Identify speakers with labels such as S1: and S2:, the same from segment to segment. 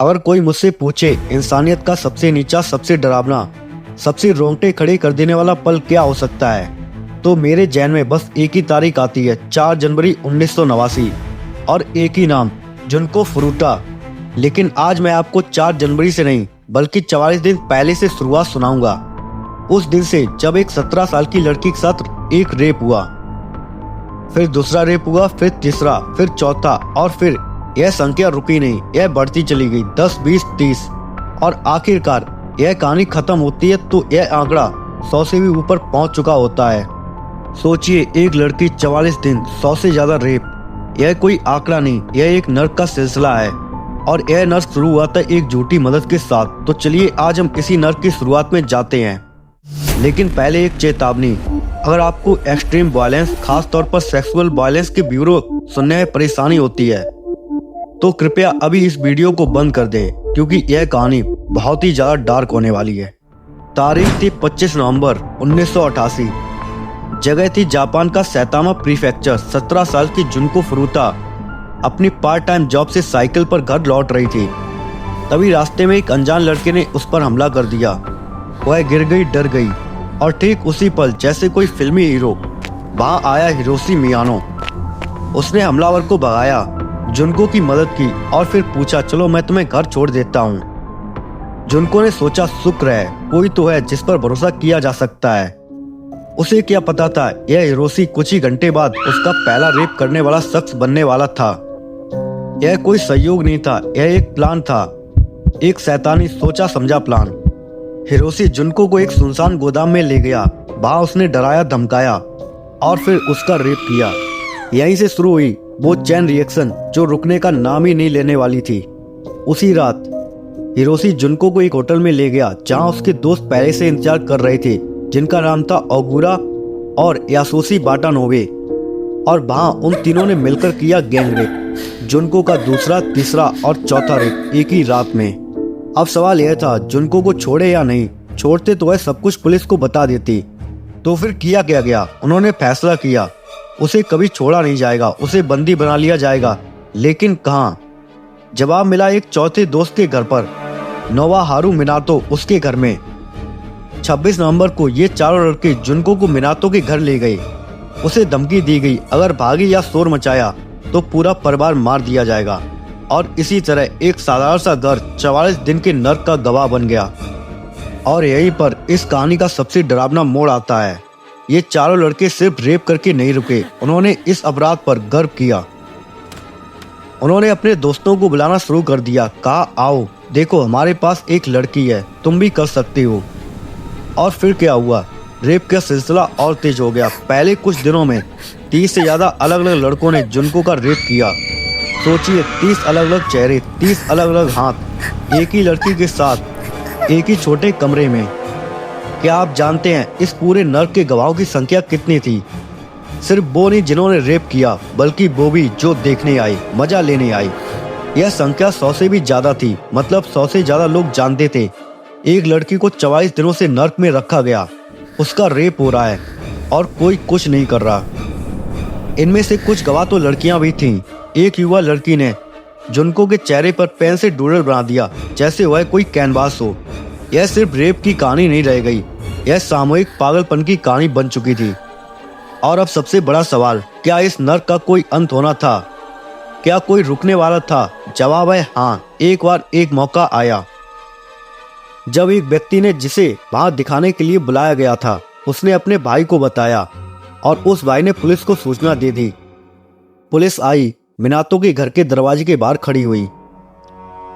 S1: अगर कोई मुझसे पूछे इंसानियत का सबसे नीचा, सबसे डरावना, सबसे रोंगटे खड़े कर देने वाला पल क्या हो सकता है, तो मेरे जहन में बस एक ही तारीख आती है, 4 जनवरी 1989, और एक ही नाम, जुनको फुरुटा। लेकिन आज मैं आपको 4 जनवरी से नहीं बल्कि 44 दिन पहले से शुरुआत सुनाऊंगा। उस दिन से जब एक 17 साल की लड़की के साथ एक रेप हुआ, फिर दूसरा रेप हुआ, फिर तीसरा, फिर चौथा, और फिर यह संख्या रुकी नहीं, यह बढ़ती चली गई, 10, 20, 30, और आखिरकार यह कहानी खत्म होती है तो यह आंकड़ा 100 से भी ऊपर पहुंच चुका होता है। सोचिए, एक लड़की 44 दिन, 100 से ज्यादा रेप। यह कोई आंकड़ा नहीं, यह एक नर्क का सिलसिला है, और यह नर्क शुरू हुआ था एक झूठी मदद के साथ। तो चलिए आज हम इसी नर्क की शुरुआत में जाते हैं। लेकिन पहले एक चेतावनी, अगर आपको एक्सट्रीम वायलेंस, खास तौर पर सेक्सुअल वायलेंस के ब्यूरो सुनने में परेशानी होती है तो कृपया अभी इस वीडियो को बंद कर दें, क्योंकि यह कहानी बहुत ही ज्यादा डार्क होने वाली है। तारीख थी 25 नवंबर 1988। जगह थी जापान का सैतामा प्रीफेक्चर। 17 साल की जुनको फुरुता अपनी पार्ट टाइम जॉब से साइकिल पर घर लौट रही थी। तभी रास्ते में एक अनजान लड़के ने उस पर हमला कर दिया। वह गिर गई, डर गई, और ठीक उसी पल जैसे कोई फिल्मी हीरो वहां आया हिरोशी मियानो। उसने हमलावर को भगाया, जुनको की मदद की और फिर पूछा, चलो मैं तुम्हें घर छोड़ देता हूँ। जुनको ने सोचा, शुक्र है कोई तो है जिस पर भरोसा किया जा सकता है। उसे क्या पता था यह हिरोशी कुछ ही घंटे बाद उसका पहला रेप करने वाला शख्स बनने वाला था। यह कोई संयोग नहीं था, यह एक प्लान था, एक शैतानी सोचा समझा प्लान। हिरोशी जुनको को एक सुनसान गोदाम में ले गया। वहां उसने डराया, धमकाया और फिर उसका रेप किया। यहीं से शुरू हुई वो चैन रिएक्शन जो रुकने का नाम ही नहीं लेने वाली थी। उसी रात हिरोशी जुनको को एक होटल में ले गया जहां उसके दोस्त पहले से इंतजार कर रहे थे, जिनका नाम था ओगुरा और यासुशी वाटानोबे। और वहां उन तीनों ने मिलकर किया गैंग रेप, जुनको का दूसरा, तीसरा और चौथा रेप एक ही रात में। अब सवाल यह था, जुनको को छोड़े या नहीं। छोड़ते तो वह सब कुछ पुलिस को बता देती। तो फिर किया क्या गया? उन्होंने फैसला किया उसे कभी छोड़ा नहीं जाएगा, उसे बंदी बना लिया जाएगा। लेकिन कहाँ? जवाब मिला एक चौथे दोस्त के घर पर, नोवाहारू मिनातो, उसके घर में। 26 नवंबर को ये चारों लड़के जुनको को मिनातो के घर ले गए। उसे धमकी दी गई, अगर भागी या शोर मचाया तो पूरा परिवार मार दिया जाएगा। और इसी तरह एक साधारण सा घर 44 दिन के नर्क का गवाह बन गया। और यहीं पर इस कहानी का सबसे डरावना मोड़ आता है। ये चारों लड़के सिर्फ रेप करके नहीं रुके, उन्होंने इस अपराध पर गर्व किया। उन्होंने अपने दोस्तों को बुलाना शुरू कर दिया, कहा, आओ देखो हमारे पास एक लड़की है, तुम भी कर सकते हो। और फिर क्या हुआ? रेप का सिलसिला और तेज हो गया। पहले कुछ दिनों में 30 से ज्यादा अलग अलग लड़कों ने जुनको का रेप किया। सोचिए, 30 अलग अलग चेहरे, 30 अलग अलग हाथ, एक ही लड़की के साथ, एक ही छोटे कमरे में। क्या आप जानते हैं इस पूरे नर्क के गवाहों की संख्या कितनी थी? सिर्फ वो नहीं जिन्होंने रेप किया, बल्कि वो भी जो देखने आई, मजा लेने आई। यह संख्या 100 से भी ज्यादा थी। मतलब 100 से ज्यादा लोग जानते थे एक लड़की को 44 दिनों से नर्क में रखा गया, उसका रेप हो रहा है और कोई कुछ नहीं कर रहा। इनमें से कुछ गवाह तो लड़कियां भी थीं। एक युवा लड़की ने जुनको के चेहरे पर पेन से डूडल बना दिया, जैसे वह कोई कैनवास हो। यह सिर्फ रेप की कहानी नहीं रह गई, यह सामूहिक पागलपन की कहानी बन चुकी थी। और अब सबसे बड़ा सवाल, क्या इस नर्क का कोई अंत होना था? क्या कोई रुकने वाला था? जवाब है हाँ। एक बार एक मौका आया जब एक व्यक्ति ने, जिसे वहां दिखाने के लिए बुलाया गया था, उसने अपने भाई को बताया और उस भाई ने पुलिस को सूचना दे दी। पुलिस आई, मिनातो के घर के दरवाजे के बाहर खड़ी हुई।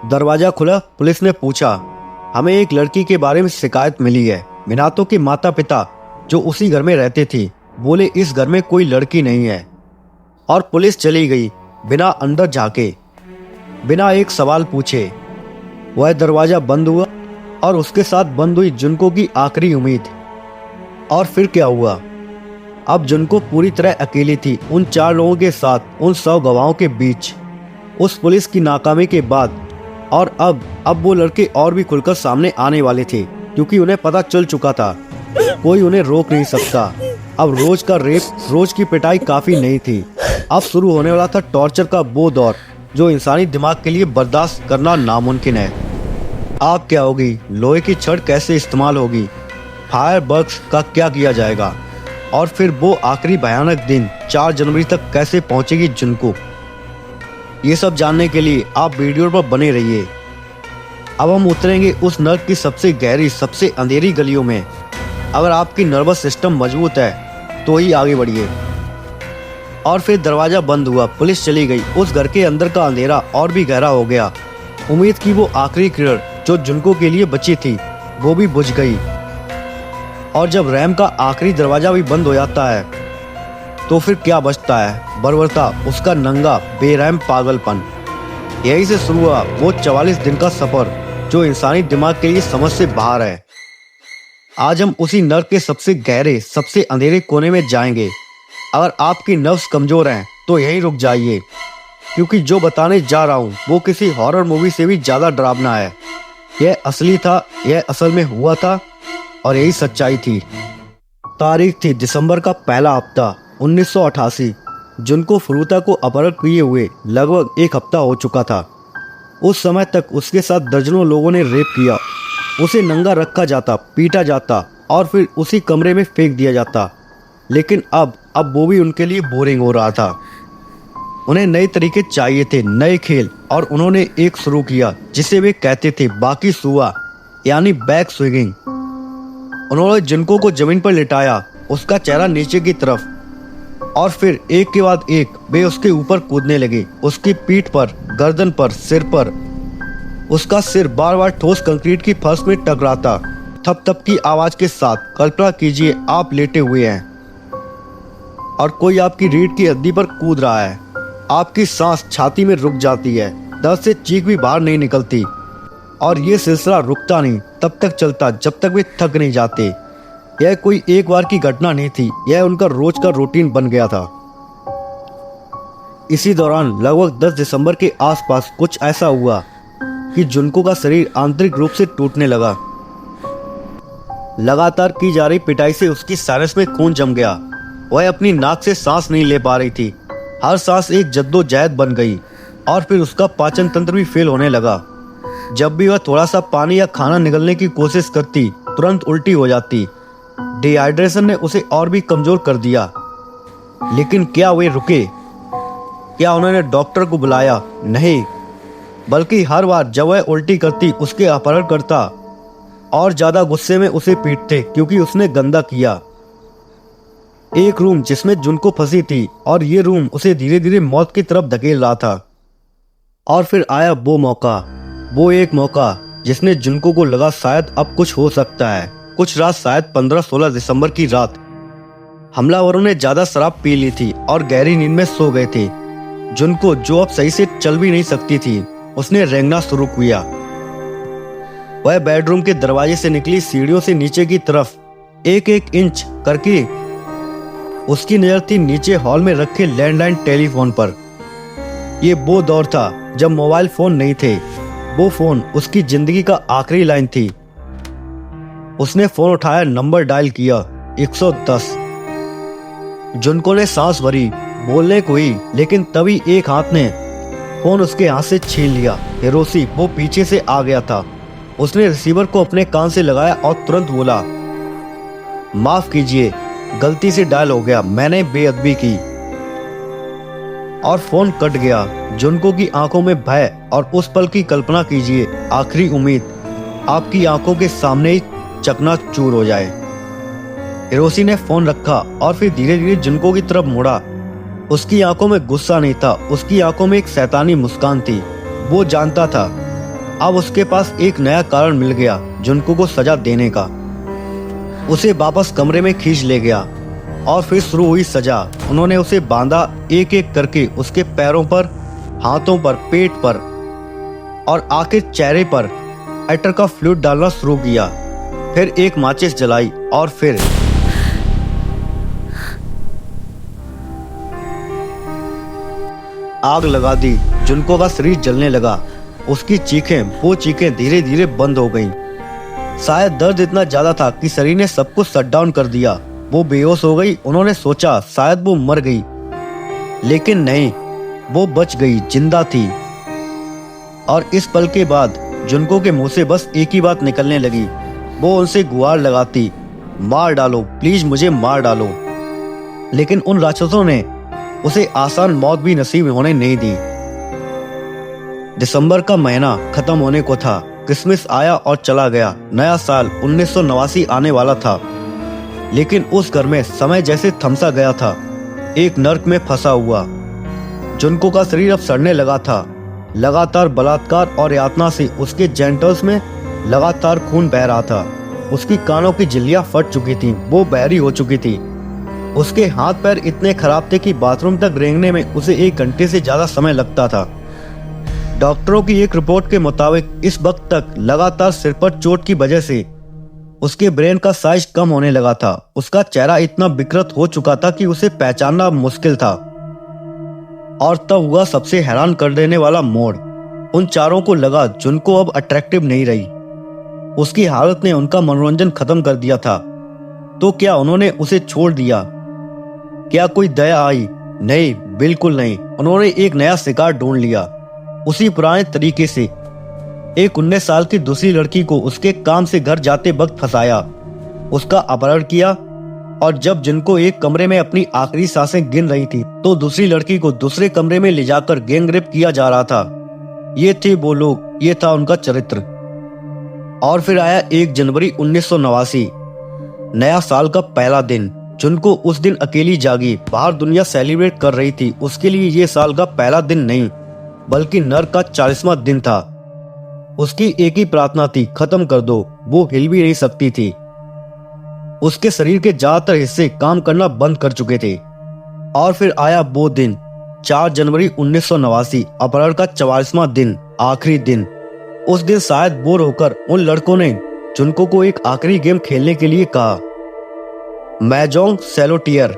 S1: दरवाजा खुला, पुलिस ने पूछा, हमें एक लड़की के बारे में शिकायत मिली है। मिनातो के माता पिता जो उसी घर में रहते थे बोले इस घर में कोई लड़की नहीं है। और पुलिस चली गई बिना अंदर झांके, बिना एक सवाल पूछे। वह दरवाजा बंद हुआ और उसके साथ बंद हुई जुनको की आखिरी उम्मीद। और फिर क्या हुआ? अब जुनको पूरी तरह अकेली थी उन 4 लोगों के साथ, उन 100 गवाहों के बीच, उस पुलिस की नाकामी के बाद। और अब वो लड़के और भी खुलकर सामने आने वाले थे, क्योंकि उन्हें पता चल चुका था कोई उन्हें रोक नहीं सकता। अब रोज का रेप, रोज की पिटाई काफी नहीं थी। अब शुरू होने वाला था टॉर्चर का वो दौर जो इंसानी दिमाग के लिए बर्दाश्त करना नामुमकिन है। आग क्या होगी, लोहे की छड़ कैसे इस्तेमाल होगी, फायर बग्स का क्या किया जाएगा, और फिर वो आखिरी भयानक दिन 4 जनवरी तक कैसे पहुंचेगी जुनको। ये सब जानने के लिए आप वीडियो पर बने रहिए। अब हम उतरेंगे उस नर्क की सबसे गहरी, सबसे अंधेरी गलियों में। अगर आपकी नर्वस सिस्टम मजबूत है तो ही आगे बढ़िए। और फिर दरवाजा बंद हुआ, पुलिस चली गई, उस घर के अंदर का अंधेरा और भी गहरा हो गया। उम्मीद की वो आखिरी किरण जो जुनको के लिए बची थी वो भी बुझ गई। और जब रैम का आखिरी दरवाजा भी बंद हो जाता है तो फिर क्या बचता है? बर्बरता, उसका नंगा बेरहम पागलपन। यही से शुरू हुआ वो 44 दिन का सफर जो इंसानी दिमाग के लिए समझ से बाहर है। आज हम उसी नर्क के सबसे गहरे, सबसे अंधेरे कोने में जाएंगे। अगर आपकी नर्व्स कमजोर हैं तो यहीं रुक जाइए, क्योंकि जो बताने जा रहा हूँ वो किसी हॉरर मूवी से भी ज्यादा डरावना है। यह असली था, यह असल में हुआ था, और यही सच्चाई थी। तारीख थी दिसंबर का पहला हफ्ता 1988। जुनको फुरुता को अपहरण किए हुए लगभग 1 हफ्ता हो चुका था। उस समय तक उसके साथ दर्जनों लोगों ने रेप किया। उसे नंगा रखा जाता, पीटा जाता और फिर उसी कमरे में फेंक दिया जाता। लेकिन अब वो भी उनके लिए बोरिंग हो रहा था। उन्हें नए तरीके चाहिए थे, नए खेल, और उन्होंने एक शुरू किया जिसे वे कहते थे बाकी सुआ, यानी बैक स्विंगिंग। उन्होंने जुनको को जमीन पर लिटाया, उसका चेहरा नीचे की तरफ, और फिर एक के बाद एक वे उसके ऊपर कूदने लगे। उसकी पीठ पर, गर्दन पर, सिर पर। उसका सिर बार बार ठोस कंक्रीट की फर्श में टकराता, थप थप की आवाज के साथ। कल्पना कीजिए आप लेटे हुए हैं और कोई आपकी रीढ़ की हड्डी पर कूद रहा है। आपकी सांस छाती में रुक जाती है, दर्द से चीख भी बाहर नहीं निकलती, और ये सिलसिला रुकता नहीं, तब तक चलता जब तक वे थक नहीं जाते। यह कोई एक बार की घटना नहीं थी, यह उनका रोज का रूटीन बन गया था। इसी दौरान लगभग 10 दिसंबर के आसपास कुछ ऐसा हुआ कि जुनको का शरीर आंतरिक रूप से टूटने लगा। लगातार की जा रही पिटाई से उसकी साइनस में खून जम गया। वह अपनी नाक से सांस नहीं ले पा रही थी। हर सांस एक जद्दोजहद बन गई, और फिर उसका पाचन तंत्र भी फेल होने लगा। जब भी वह थोड़ा सा पानी या खाना निगलने की कोशिश करती, तुरंत उल्टी हो जाती। डिहाइड्रेशन ने उसे और भी कमजोर कर दिया। लेकिन क्या वे रुके? क्या उन्होंने डॉक्टर को बुलाया? नहीं, बल्कि हर बार जब वह उल्टी करती, उसके अपहरण करता और ज्यादा गुस्से में उसे पीटते क्योंकि उसने गंदा किया। एक रूम जिसमें जुनको फंसी थी, और ये रूम उसे धीरे धीरे मौत की तरफ धकेल रहा था। और फिर आया वो मौका, वो एक मौका जिसने जुनको को लगा शायद अब कुछ हो सकता है। कुछ रात, शायद 15-16 दिसंबर की रात, हमलावरों ने ज्यादा शराब पी ली थी और गहरी नींद में सो गए थे। जुनको, जो अब सही से चल भी नहीं सकती थी, उसने रेंगना शुरू किया। वह बेडरूम के दरवाजे से निकली सीढ़ियों से नीचे की तरफ, एक एक इंच करके उसकी नजर थी नीचे हॉल में रखे लैंडलाइन टेलीफोन पर। ये वो दौर था जब मोबाइल फोन नहीं थे। वो फोन उसकी जिंदगी का आखिरी लाइन थी। उसने फोन उठाया, नंबर डायल किया, 110। जुनको ने सांस भरी, बोलने को ही, लेकिन तभी एक हाथ ने फोन उसके हाथ से छीन लिया। हिरोशी, वो पीछे से आ गया था। उसने रिसीवर को अपने कान से लगाया और तुरंत बोला, माफ कीजिए, गलती से डायल हो गया, मैंने बेअदबी की। और फोन कट गया। जुनको की आंखों में भय और उस पल की कल्पना कीजिए, आखिरी उम्मीद आपकी आंखों के सामने ही चकनाचूर हो जाए। हिरोशी ने फोन रखा और फिर धीरे धीरे जुनको की तरफ मुड़ा। उसकी आंखों में गुस्सा नहीं था, उसकी आंखों में एक शैतानी मुस्कान थी। वो जानता था अब उसके पास एक नया कारण मिल गया जुनको को सजा देने का। उसे वापस कमरे में खींच ले गया और फिर शुरू हुई सजा। उन्होंने उसे बांधा, एक एक करके उसके पैरों पर, हाथों पर, पेट पर और आखिर चेहरे पर एटर का फ्लूइड डालना शुरू किया। फिर एक माचिस जलाई और फिर आग लगा दी। जुनको का शरीर जलने लगा। उसकी चीखें, वो चीखें धीरे धीरे बंद हो गईं। शायद दर्द इतना ज्यादा था कि शरीर ने सब कुछ शट डाउन कर दिया। वो बेहोश हो गई। उन्होंने सोचा शायद वो मर गई, लेकिन नहीं, वो बच गई, जिंदा थी। और इस पल के बाद जुनको के मुंह से बस एक ही बात निकलने लगी। वो उनसे गुहार लगाती, मार डालो प्लीज, मुझे मार डालो। लेकिन उन राक्षसों ने उसे आसान मौत भी नसीब होने नहीं दी। दिसंबर का महीना खत्म होने को था। क्रिसमस आया और चला गया। नया साल 1989 आने वाला था। लेकिन उस घर में समय जैसे थमसा गया था, एक नर्क में फंसा हुआ। जुनको का शरीर अब सड़ने लगा था। लगातार बलात्कार और यातना से उसके जेनिटल्स में लगातार खून बह रहा था। उसकी कानों की झिल्लियां फट चुकी थीं, वो बहरी हो चुकी थी। उसके हाथ पैर इतने खराब थे कि बाथरूम तक रेंगने में उसे 1 घंटे से ज्यादा समय लगता था। डॉक्टरों की एक रिपोर्ट के मुताबिक इस वक्त तक लगातार सिर पर चोट की वजह से उसके ब्रेन का साइज कम होने लगा था। उसका चेहरा इतना विकृत हो चुका था कि उसे पहचानना मुश्किल था। और तब हुआ सबसे हैरान कर देने वाला मोड़। उन चारों को लगा जुनको अब अट्रैक्टिव नहीं रही। उसकी हालत ने उनका मनोरंजन खत्म कर दिया था। तो क्या उन्होंने उसे छोड़ दिया? क्या कोई दया आई? नहीं, बिल्कुल नहीं। उन्होंने एक नया शिकार ढूंढ लिया, उसी पुराने तरीके से। एक 19 साल की दूसरी लड़की को उसके काम से घर जाते वक्त फंसाया, उसका अपहरण किया। और जब जिनको एक कमरे में अपनी आखिरी सांसें गिन रही थी, तो दूसरी लड़की को दूसरे कमरे में ले जाकर गैंग रेप किया जा रहा था। ये थे वो लोग, ये था उनका चरित्र। और फिर आया 1 जनवरी 1989, नया साल का पहला दिन। जुनको उस दिन अकेली जागी। बाहर दुनिया सेलिब्रेट कर रही थी। उसके लिए ये साल का पहला दिन नहीं, बल्कि नर्क का 40वां दिन था। उसकी एक ही प्रार्थना थी, खत्म कर दो। वो हिल भी नहीं सकती थी। उसके शरीर के ज्यादातर हिस्से काम करना बंद कर चुके थे। और फिर आया वो दिन, 4 जनवरी 1989, अपहरण का 44वां दिन, आखिरी दिन। उस दिन शायद बोर होकर उन लड़कों ने जुनको को एक आखिरी गेम खेलने के लिए कहा, महजोंग सॉलिटेयर,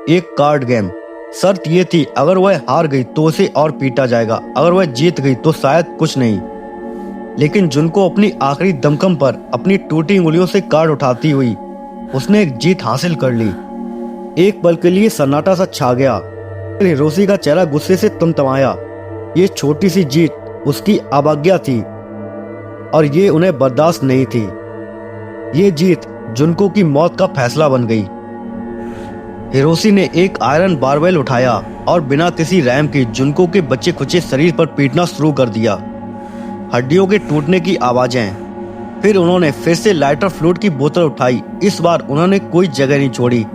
S1: एक कार्ड गेम। शर्त ये थी, अगर वह हार गई तो उसे और पीटा जाएगा, अगर वह जीत गई तो शायद कुछ नहीं। लेकिन जुनको अपनी आखिरी दमखम पर अपनी टूटी उंगलियों से कार्ड उठाती हुई उसने एक जीत हासिल कर ली। एक पल के लिए सन्नाटा सा छा गया। फिर हिरोशी का चेहरा गुस्से से तमतमाया। ये छोटी सी जीत उसकी अवज्ञा थी और ये उन्हें बर्दाश्त नहीं थी। ये जीत जुनको की मौत का फैसला बन गई। हिरोशी ने एक आयरन बारबेल उठाया और बिना किसी रहम के जुनको के बच्चे खुचे शरीर पर पीटना शुरू कर दिया। हड्डियों के टूटने की आवाजें। फिर उन्होंने फिर से लाइटर फ्लूइड की बोतल उठाई। इस बार उन्होंने कोई जगह नहीं छोड़ी।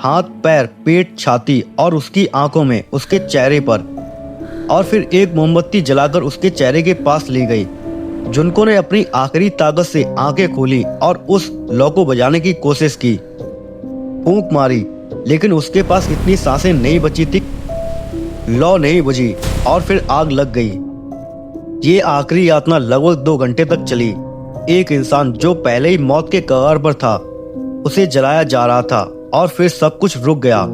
S1: हाथ, पैर, पेट, छाती और उसकी आंखों में, उसके चेहरे पर। और फिर एक मोमबत्ती जलाकर उसके चेहरे के पास ले गई। जुनको ने अपनी आखिरी ताकत से आंखें खोली और उस लौ को बजाने की कोशिश की। फूंक मारी, लेकिन उसके पास इतनी सांसें नहीं बची थी। लौ नहीं बुझी और फिर आग लग गई। ये आखिरी यातना लगभग 2 घंटे तक चली। एक इंसान जो पहले ही मौत के कगार पर था, उसे जलाया जा रहा था और फिर सब कुछ रुक गया।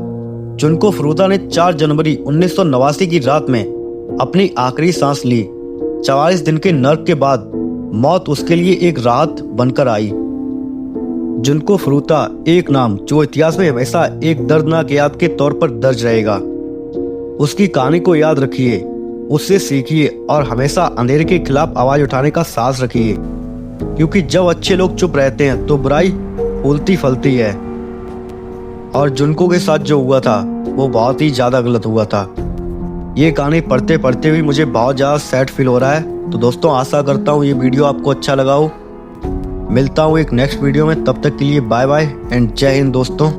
S1: जुनको फुरुता ने 4 जनवरी 1989 की रात में अपनी आखिरी सांस ली। 44 दिन के नर्क के बाद मौत उसके लिए एक राहत बनकर आई। जुनको फुरुता, एक नाम जो इतिहास में हमेशा एक दर्दनाक याद के तौर पर दर्ज रहेगा। उसकी कहानी को याद रखिए, उससे सीखिए और हमेशा अंधेरे के खिलाफ आवाज उठाने का साहस रखिए, क्योंकि जब अच्छे लोग चुप रहते हैं तो बुराई फूलती फलती है। और जुनको के साथ जो हुआ था वो बहुत ही ज्यादा गलत हुआ था। ये कहानी पढ़ते पढ़ते भी मुझे बहुत ज्यादा सैड फील हो रहा है। तो दोस्तों, आशा करता हूँ ये वीडियो आपको अच्छा लगा हो। मिलता हूँ एक नेक्स्ट वीडियो में, तब तक के लिए बाय बाय एंड जय हिंद दोस्तों।